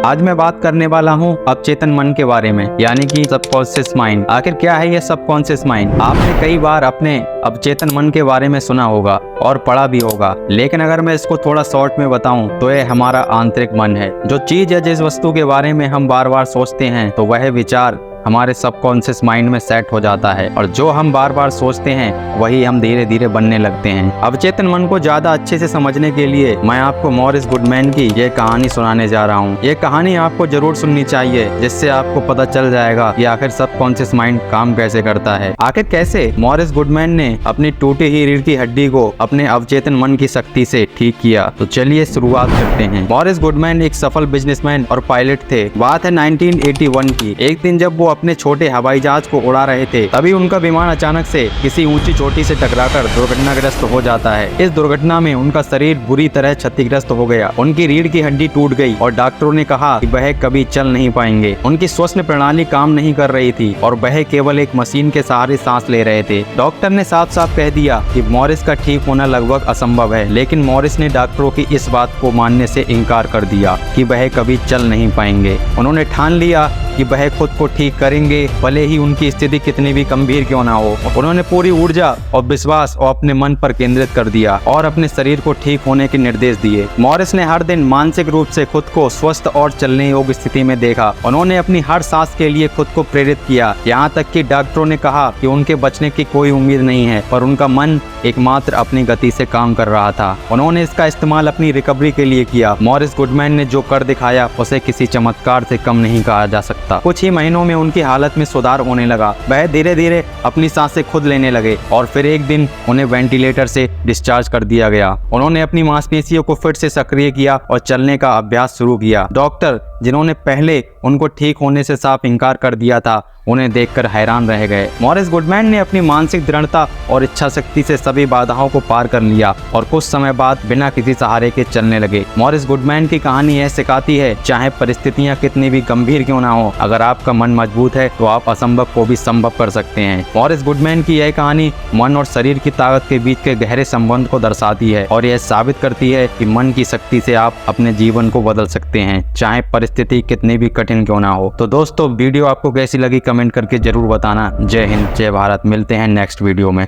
आज मैं बात करने वाला हूँ अवचेतन मन के बारे में, यानी कि सबकॉन्शियस माइंड। आखिर क्या है ये सबकॉन्शियस माइंड? आपने कई बार अपने अवचेतन मन के बारे में सुना होगा और पढ़ा भी होगा, लेकिन अगर मैं इसको थोड़ा शॉर्ट में बताऊं तो ये हमारा आंतरिक मन है। जो चीज या जिस वस्तु के बारे में हम बार बार सोचते हैं तो वह विचार हमारे सबकॉन्शियस माइंड में सेट हो जाता है, और जो हम बार बार सोचते हैं वही हम धीरे धीरे बनने लगते हैं। अवचेतन मन को ज्यादा अच्छे से समझने के लिए मैं आपको मॉरिस गुडमैन की ये कहानी सुनाने जा रहा हूँ। ये कहानी आपको जरूर सुननी चाहिए, जिससे आपको पता चल जाएगा कि आखिर सबकॉन्शियस माइंड काम कैसे करता है। आखिर कैसे मॉरिस गुडमैन ने अपनी टूटी हुई रीढ़ की हड्डी को अपने अवचेतन मन की शक्ति से ठीक किया। तो चलिए शुरुआत करते हैं। मॉरिस गुडमैन एक सफल बिजनेसमैन और पायलट थे। बात है 1981 की। एक दिन जब वो अपने छोटे हवाई जहाज को उड़ा रहे थे, तभी उनका विमान अचानक से किसी ऊंची चोटी से टकराकर दुर्घटनाग्रस्त हो जाता है। इस दुर्घटना में उनका शरीर बुरी तरह क्षतिग्रस्त हो गया। उनकी रीढ़ की हड्डी टूट गई और डॉक्टरों ने कहा कि वह कभी चल नहीं पाएंगे। उनकी श्वसन प्रणाली काम नहीं कर रही थी और वह केवल एक मशीन के सहारे सांस ले रहे थे। डॉक्टर ने साफ साफ कह दिया कि मॉरिस का ठीक होना लगभग असंभव है, लेकिन मॉरिस ने डॉक्टरों की इस बात को मानने से इनकार कर दिया कि वह कभी चल नहीं पाएंगे। उन्होंने ठान लिया कि वह खुद को ठीक करेंगे, भले ही उनकी स्थिति कितनी भी गंभीर क्यों ना हो। उन्होंने पूरी ऊर्जा और विश्वास और अपने मन पर केंद्रित कर दिया और अपने शरीर को ठीक होने के निर्देश दिए। मॉरिस ने हर दिन मानसिक रूप से खुद को स्वस्थ और चलने योग्य स्थिति में देखा। उन्होंने अपनी हर सांस के लिए खुद को प्रेरित किया, यहाँ तक कि डॉक्टरों ने कहा कि उनके बचने की कोई उम्मीद नहीं है, पर उनका मन एकमात्र अपनी गति से काम कर रहा था। उन्होंने इसका इस्तेमाल अपनी रिकवरी के लिए किया। मॉरिस गुडमैन ने जो कर दिखाया उसे किसी चमत्कार से कम नहीं कहा जा सकता। कुछ ही महीनों में उनकी हालत में सुधार होने लगा। वह धीरे धीरे अपनी सांसें खुद लेने लगे और फिर एक दिन उन्हें वेंटिलेटर से डिस्चार्ज कर दिया गया। उन्होंने अपनी मांसपेशियों को फिर से सक्रिय किया और चलने का अभ्यास शुरू किया। डॉक्टर, जिन्होंने पहले उनको ठीक होने से साफ इनकार कर दिया था, उन्हें देखकर हैरान रह गए। मॉरिस गुडमैन ने अपनी मानसिक दृढ़ता और इच्छा शक्ति से सभी बाधाओं को पार कर लिया और कुछ समय बाद बिना किसी सहारे के चलने लगे। मॉरिस गुडमैन की कहानी यह सिखाती है, चाहे परिस्थितियां कितनी भी गंभीर क्यों ना हो, अगर आपका मन मजबूत है तो आप असंभव को भी संभव कर सकते हैं। मॉरिस गुडमैन की यह कहानी मन और शरीर की ताकत के बीच के गहरे संबंध को दर्शाती है और यह साबित करती है कि मन की शक्ति से आप अपने जीवन को बदल सकते हैं, चाहे परिस्थिति कितनी भी कठिन क्यों ना हो। तो दोस्तों, वीडियो आपको कैसी लगी कमेंट करके जरूर बताना। जय हिंद, जय भारत। मिलते हैं नेक्स्ट वीडियो में।